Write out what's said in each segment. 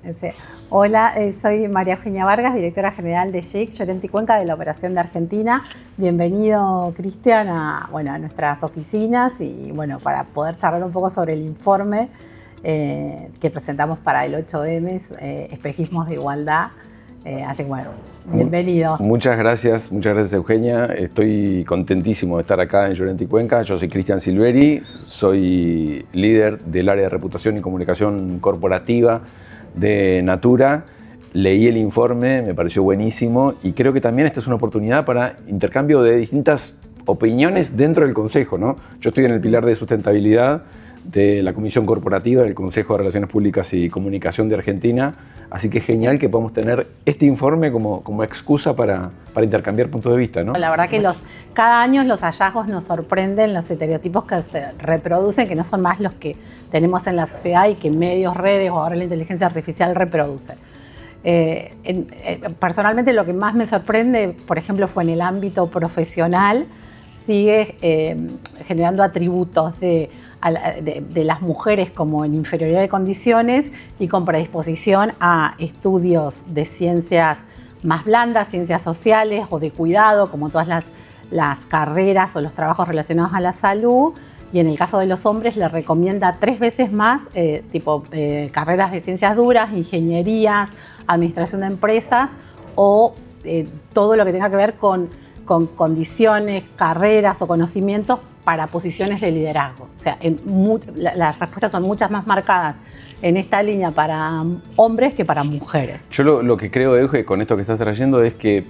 Ese. Hola, soy María Eugenia Vargas, directora general de SHIC, Llorente y Cuenca de la Operación de Argentina. Bienvenido, Cristian, a nuestras oficinas y para poder charlar un poco sobre el informe que presentamos para el 8M, Espejismos de Igualdad. Así que bienvenido. Muchas gracias Eugenia. Estoy contentísimo de estar acá en Llorente y Cuenca. Yo soy Cristian Silveri, soy líder del área de reputación y comunicación corporativa de Natura. Leí el informe, me pareció buenísimo y creo que también esta es una oportunidad para intercambio de distintas opiniones dentro del Consejo, ¿no? Yo estoy en el pilar de sustentabilidad de la Comisión Corporativa del Consejo de Relaciones Públicas y Comunicación de Argentina, así que genial que podamos tener este informe como excusa para intercambiar puntos de vista, ¿no? La verdad que cada año los hallazgos nos sorprenden, los estereotipos que se reproducen, que no son más los que tenemos en la sociedad y que medios, redes o ahora la inteligencia artificial reproduce. Personalmente lo que más me sorprende, por ejemplo, fue en el ámbito profesional, sigue generando atributos de las mujeres como en inferioridad de condiciones y con predisposición a estudios de ciencias más blandas, ciencias sociales o de cuidado, como todas las carreras o los trabajos relacionados a la salud. Y en el caso de los hombres le recomienda 3 veces más carreras de ciencias duras, ingenierías, administración de empresas o todo lo que tenga que ver con condiciones, carreras o conocimientos para posiciones de liderazgo. O sea, las respuestas son muchas más marcadas en esta línea para hombres que para mujeres. Yo lo que creo, Euge, con esto que estás trayendo es que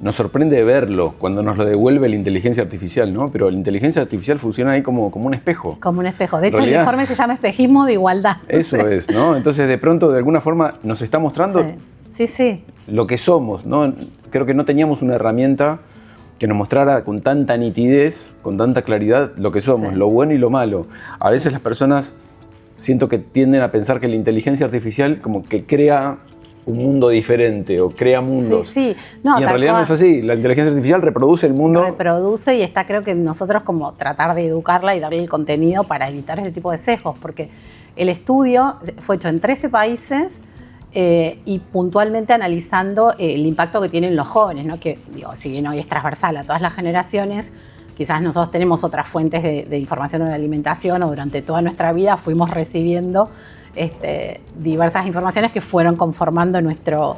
nos sorprende verlo cuando nos lo devuelve la inteligencia artificial, ¿no? Pero la inteligencia artificial funciona ahí como un espejo. Como un espejo. De hecho, el informe se llama Espejismo de Igualdad. Eso es, ¿no? Entonces, de pronto, de alguna forma, nos está mostrando sí. Lo que somos, ¿no? Creo que no teníamos una herramienta que nos mostrara con tanta nitidez, con tanta claridad lo que somos, lo bueno y lo malo. A veces las personas siento que tienden a pensar que la inteligencia artificial como que crea un mundo diferente o crea mundos. Sí. No, y en realidad no es así. La inteligencia artificial reproduce el mundo. Reproduce y está, creo que nosotros como tratar de educarla y darle el contenido para evitar ese tipo de sesgos, porque el estudio fue hecho en 13 países y puntualmente analizando el impacto que tienen los jóvenes, ¿no? Que, si bien hoy es transversal a todas las generaciones, quizás nosotros tenemos otras fuentes de información o de alimentación o durante toda nuestra vida fuimos recibiendo diversas informaciones que fueron conformando nuestro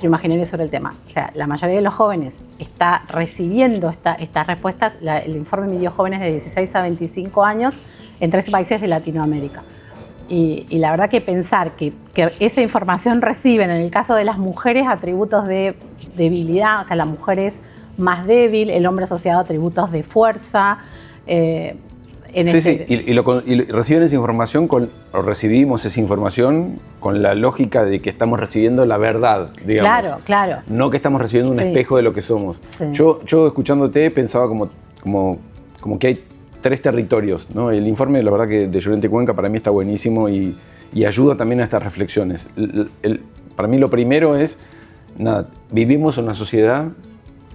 imaginario sobre el tema. O sea, la mayoría de los jóvenes está recibiendo estas respuestas. El informe midió jóvenes de 16 a 25 años en 13 países de Latinoamérica. Y la verdad que pensar que esa información reciben, en el caso de las mujeres, atributos de debilidad, o sea, la mujer es más débil, el hombre asociado a atributos de fuerza. Y reciben esa información, o recibimos esa información con la lógica de que estamos recibiendo la verdad, digamos. Claro. No que estamos recibiendo un espejo de lo que somos. Sí. Yo escuchándote pensaba como que hay 3 territorios, ¿no? El informe, la verdad que de Llorente y Cuenca para mí está buenísimo y ayuda también a estas reflexiones. Para mí lo primero es, vivimos en una sociedad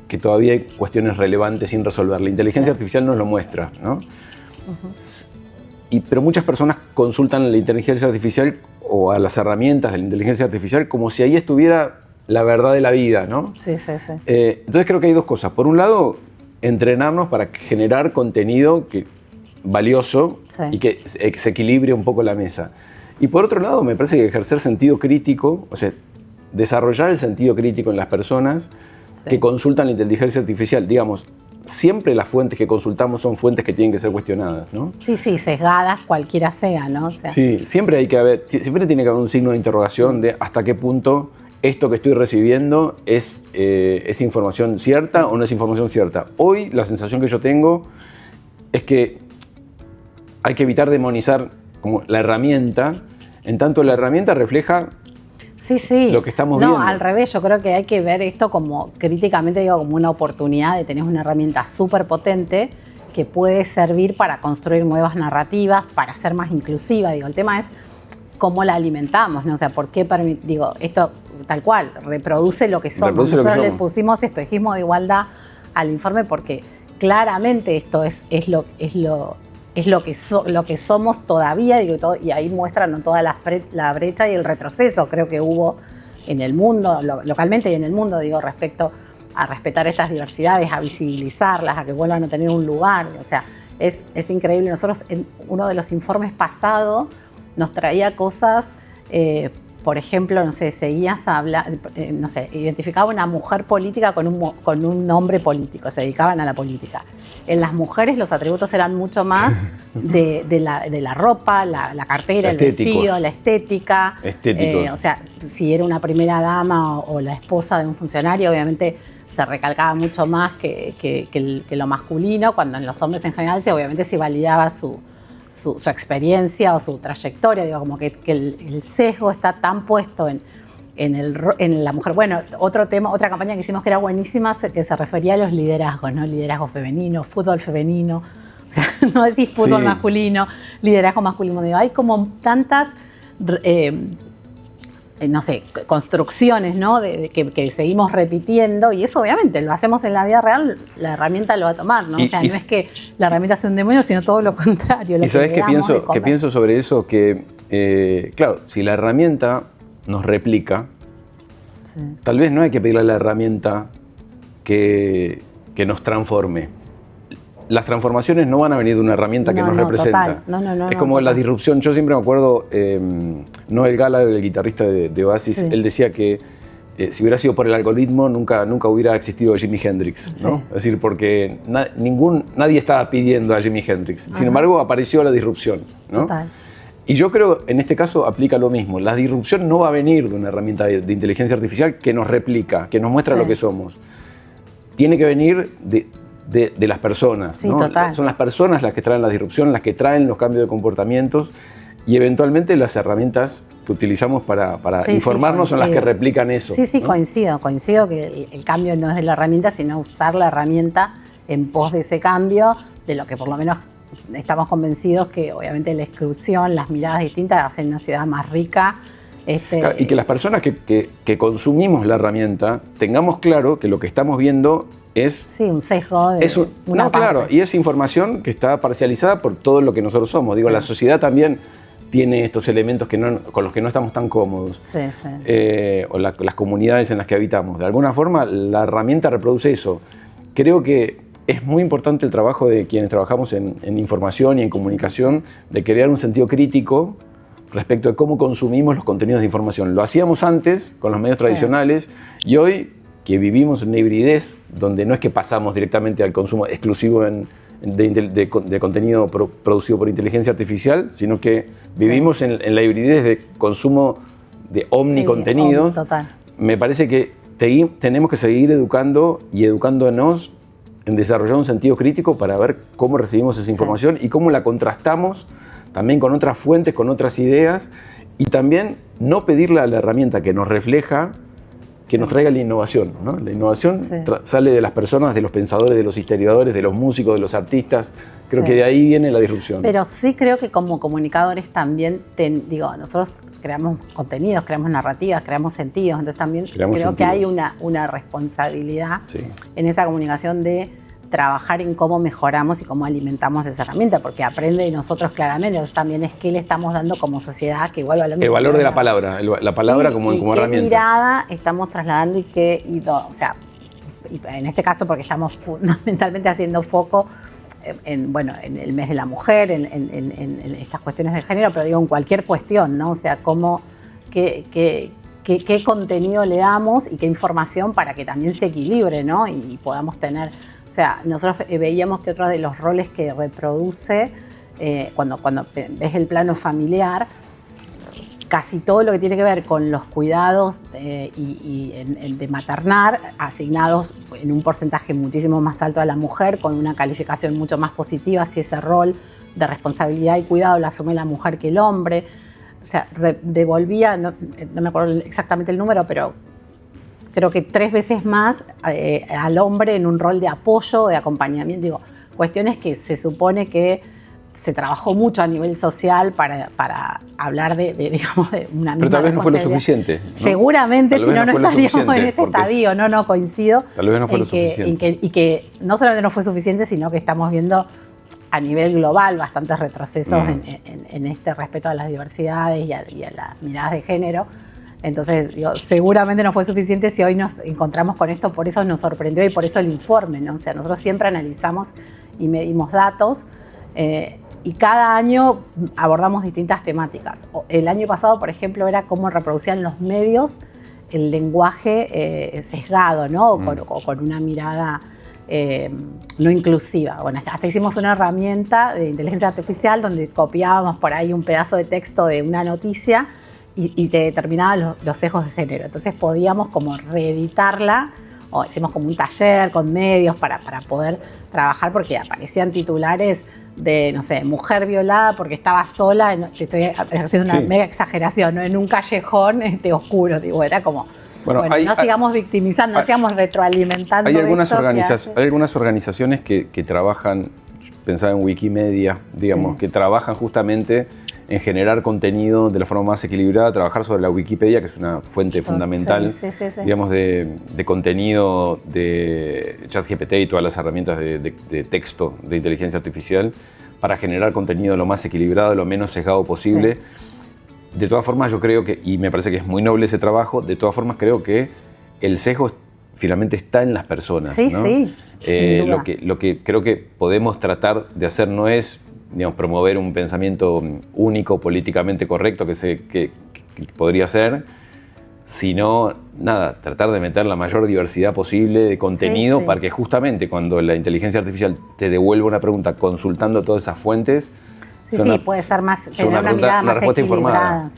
que todavía hay cuestiones relevantes sin resolver. La inteligencia artificial nos lo muestra, ¿no? Pero muchas personas consultan la inteligencia artificial o a las herramientas de la inteligencia artificial como si ahí estuviera la verdad de la vida, ¿no? Sí. Entonces creo que hay 2 cosas. Por un lado, entrenarnos para generar contenido valioso y que se equilibre un poco la mesa. Y por otro lado, me parece que ejercer sentido crítico, o sea, desarrollar el sentido crítico en las personas que consultan la inteligencia artificial. Digamos, siempre las fuentes que consultamos son fuentes que tienen que ser cuestionadas, ¿no? Sí, sesgadas, cualquiera sea, ¿no? O sea, sí, siempre tiene que haber un signo de interrogación de hasta qué punto esto que estoy recibiendo es información cierta o no es información cierta. Hoy la sensación que yo tengo es que hay que evitar demonizar como la herramienta, en tanto la herramienta refleja lo que estamos viendo. No, al revés, yo creo que hay que ver esto como críticamente, como una oportunidad de tener una herramienta súper potente que puede servir para construir nuevas narrativas, para ser más inclusiva. El tema es cómo la alimentamos, ¿no? O sea, ¿por qué esto tal cual reproduce lo que somos? Nosotros le pusimos espejismo de igualdad al informe porque claramente esto es lo es lo que somos todavía, digo, y ahí muestran, ¿no?, toda la brecha y el retroceso creo que hubo en el mundo, localmente y en el mundo, digo, respecto a respetar estas diversidades, a visibilizarlas, a que vuelvan a tener un lugar. O sea, es increíble. Nosotros en uno de los informes pasados nos traía cosas, por ejemplo, no sé, identificaba una mujer política con un hombre político, se dedicaban a la política. En las mujeres los atributos eran mucho más de la ropa, la cartera, el vestido, la estética. O sea, si era una primera dama o la esposa de un funcionario, obviamente se recalcaba mucho más que lo masculino, cuando en los hombres en general obviamente se validaba su experiencia o su trayectoria, digo, como que el sesgo está tan puesto en la mujer. Bueno, otro tema, otra campaña que hicimos que era buenísima, que se refería a los liderazgos, ¿no? Liderazgo femenino, fútbol femenino, o sea, no decís fútbol masculino, liderazgo masculino. Digo, hay como tantas, no sé, construcciones, ¿no?, que seguimos repitiendo, y eso obviamente lo hacemos en la vida real, la herramienta lo va a tomar, ¿no? O sea, no es que la herramienta sea un demonio, sino todo lo contrario. ¿Y sabes qué pienso sobre eso? Que, claro, si la herramienta nos replica, sí, tal vez no hay que pedirle a la herramienta que nos transforme. Las transformaciones no van a venir de una herramienta que nos representa. Es como la disrupción. Yo siempre me acuerdo, Noel Gallagher, el guitarrista de Oasis, sí, él decía que si hubiera sido por el algoritmo, nunca hubiera existido Jimi Hendrix, ¿no? Sí. Es decir, porque nadie estaba pidiendo a Jimi Hendrix. Sin embargo, apareció la disrupción, ¿no? Total. Y yo creo, en este caso, aplica lo mismo. La disrupción no va a venir de una herramienta de inteligencia artificial que nos replica, que nos muestra, sí, lo que somos. Tiene que venir de las personas, sí, ¿no? Total. Son las personas las que traen la disrupción, las que traen los cambios de comportamientos, y eventualmente las herramientas que utilizamos para sí, informarnos, sí, son las que replican eso. Sí, sí, ¿no? Coincido que el cambio no es de la herramienta, sino usar la herramienta en pos de ese cambio, de lo que por lo menos estamos convencidos que obviamente la exclusión, las miradas distintas hacen una ciudad más rica. Claro, y que las personas que consumimos la herramienta tengamos claro que lo que estamos viendo es... Sí, un sesgo de una parte. Claro, y es información que está parcializada por todo lo que nosotros somos. Digo, sí, la sociedad también tiene estos elementos con los que no estamos tan cómodos. Sí, sí. O las comunidades en las que habitamos. De alguna forma, la herramienta reproduce eso. Creo que es muy importante el trabajo de quienes trabajamos en información y en comunicación, de crear un sentido crítico respecto de cómo consumimos los contenidos de información. Lo hacíamos antes con los medios, sí, tradicionales, y hoy que vivimos en una hibridez donde no es que pasamos directamente al consumo exclusivo de contenido producido por inteligencia artificial, sino que vivimos, sí, en la hibridez de consumo de omnicontenidos. Sí, total. Me parece que tenemos que seguir educando y educándonos en desarrollar un sentido crítico para ver cómo recibimos esa información, sí, y cómo la contrastamos también con otras fuentes, con otras ideas, y también no pedirle a la herramienta que nos refleja que, sí, nos traiga la innovación, ¿no? La innovación, sí, sale de las personas, de los pensadores, de los historiadores, de los músicos, de los artistas. Creo, sí, que de ahí viene la disrupción. Pero sí creo que como comunicadores también, nosotros creamos contenidos, creamos narrativas, creamos sentidos, entonces también creo que hay una responsabilidad, sí, en esa comunicación de trabajar en cómo mejoramos y cómo alimentamos esa herramienta, porque aprende de nosotros claramente. Entonces también es qué le estamos dando como sociedad, que igual hablando... El valor de la palabra, la palabra, sí, como herramienta. Qué mirada estamos trasladando o sea, en este caso porque estamos fundamentalmente haciendo foco en el mes de la mujer, en estas cuestiones de género, pero digo en cualquier cuestión, ¿no? O sea, qué contenido le damos y qué información para que también se equilibre, ¿no? Y podamos tener... O sea, nosotros veíamos que otro de los roles que reproduce, cuando ves el plano familiar, casi todo lo que tiene que ver con los cuidados de maternar, asignados en un porcentaje muchísimo más alto a la mujer, con una calificación mucho más positiva, si ese rol de responsabilidad y cuidado lo asume la mujer que el hombre. O sea, devolvía, no me acuerdo exactamente el número, pero creo que 3 veces más al hombre en un rol de apoyo, de acompañamiento. Digo, cuestiones que se supone que se trabajó mucho a nivel social para hablar digamos, de una misma. Pero tal vez no fue lo suficiente, ¿no? Seguramente, si no estaríamos en este estadio. Coincido. Tal vez no fue lo suficiente. Y que no solamente no fue suficiente, sino que estamos viendo a nivel global bastantes retrocesos en este respeto a las diversidades y a las miradas de género. Entonces, seguramente no fue suficiente si hoy nos encontramos con esto, por eso nos sorprendió y por eso el informe, ¿no? O sea, nosotros siempre analizamos y medimos datos y cada año abordamos distintas temáticas. El año pasado, por ejemplo, era cómo reproducían los medios el lenguaje sesgado, ¿no? O con una mirada no inclusiva. Bueno, hasta hicimos una herramienta de inteligencia artificial donde copiábamos por ahí un pedazo de texto de una noticia y te determinaba los sesgos de género. Entonces podíamos como reeditarla, o hicimos como un taller con medios para poder trabajar, porque aparecían titulares de, no sé, mujer violada porque estaba sola, te estoy haciendo una mega exageración, ¿no? En un callejón oscuro, digo, era como, bueno, no sigamos victimizando, no sigamos retroalimentando. Hay algunas organizaciones que trabajan, pensaba en Wikimedia, digamos, que trabajan justamente en generar contenido de la forma más equilibrada, trabajar sobre la Wikipedia, que es una fuente fundamental, digamos, de contenido de ChatGPT y todas las herramientas de texto de inteligencia artificial, para generar contenido lo más equilibrado, lo menos sesgado posible. Sí. De todas formas, yo creo que, y me parece que es muy noble ese trabajo, de todas formas creo que el sesgo finalmente está en las personas. Sí, ¿no? Sí. Lo que creo que podemos tratar de hacer no es, digamos, promover un pensamiento único, políticamente correcto que podría ser, sino, nada, tratar de meter la mayor diversidad posible de contenido para que justamente cuando la inteligencia artificial te devuelva una pregunta consultando todas esas fuentes, puede ser más, tener una mirada más equilibrada,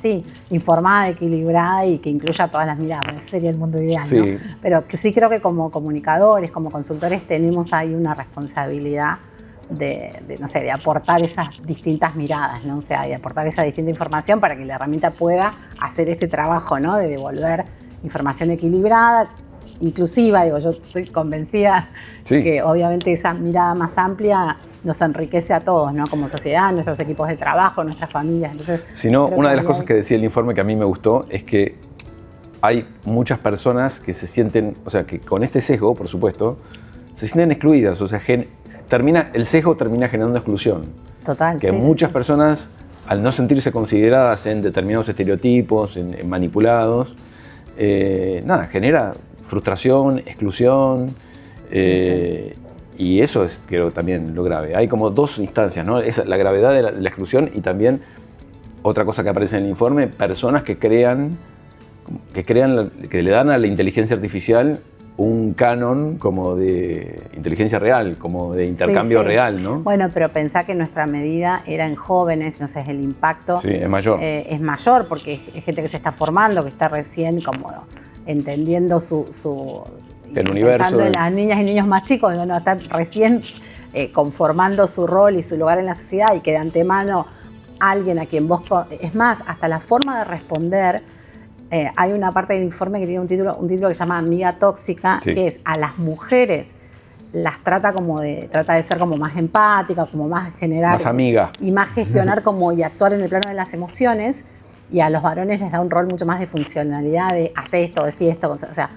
informada, equilibrada y que incluya todas las miradas. Bueno, ese sería el mundo ideal, ¿no? Pero que sí creo que como comunicadores, como consultores, tenemos ahí una responsabilidad de aportar esas distintas miradas, ¿no? O sea, de aportar esa distinta información para que la herramienta pueda hacer este trabajo, ¿no? De devolver información equilibrada, inclusiva. Digo, yo estoy convencida que obviamente esa mirada más amplia nos enriquece a todos, ¿no? Como sociedad, nuestros equipos de trabajo, nuestras familias. Entonces, una de las cosas que decía el informe que a mí me gustó es que hay muchas personas que se sienten, o sea, que con este sesgo, por supuesto, se sienten excluidas, o sea, el sesgo termina generando exclusión. Total. Que muchas personas, al no sentirse consideradas en determinados estereotipos, en manipulados, genera frustración, exclusión, y eso es, creo, también lo grave. Hay como dos instancias, ¿no? Es la gravedad de la exclusión y también otra cosa que aparece en el informe, personas que le dan a la inteligencia artificial un canon como de inteligencia real, como de intercambio real, ¿no? Bueno, pero pensá que nuestra medida era en jóvenes, entonces el impacto es mayor. Es mayor porque es gente que se está formando, que está recién como entendiendo el universo. Pensando en las niñas y niños más chicos, ¿no? Están recién conformando su rol y su lugar en la sociedad, y que de antemano alguien a quien vos... Es más, hasta la forma de responder... hay una parte del informe que tiene un título que se llama Amiga Tóxica, que es a las mujeres las trata de ser como más empática, como más generar... Más amiga. Y más gestionar y actuar en el plano de las emociones, y a los varones les da un rol mucho más de funcionalidad, de hacer esto, decir esto, o sea,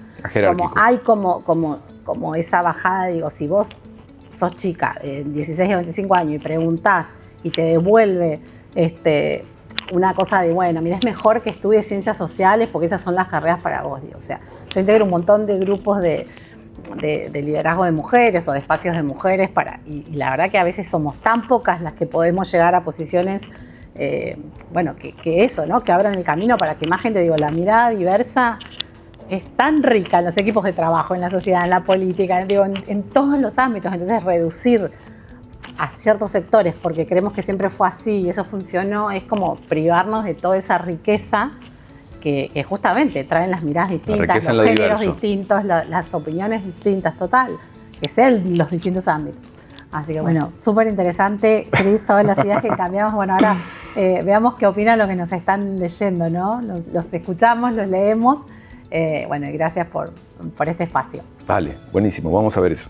como hay como esa bajada, digo, si vos sos chica, 16 o 25 años, y preguntás y te devuelve una cosa de, bueno, mira, es mejor que estudies ciencias sociales porque esas son las carreras para vos, digo. O sea, yo integro un montón de grupos de liderazgo de mujeres o de espacios de mujeres y la verdad que a veces somos tan pocas las que podemos llegar a posiciones, que eso, ¿no? Que abran el camino para que más gente, digo, la mirada diversa es tan rica en los equipos de trabajo, en la sociedad, en la política, digo, en todos los ámbitos. Entonces, reducir a ciertos sectores porque creemos que siempre fue así y eso funcionó, es como privarnos de toda esa riqueza que justamente traen las miradas distintas, los géneros distintos, las opiniones distintas, total, que sean los distintos ámbitos. Así que bueno, súper interesante, Cris, todas las ideas que cambiamos. Bueno, ahora veamos qué opinan los que nos están leyendo, ¿no? Los escuchamos, los leemos. Y gracias por este espacio. Vale, buenísimo, vamos a ver eso.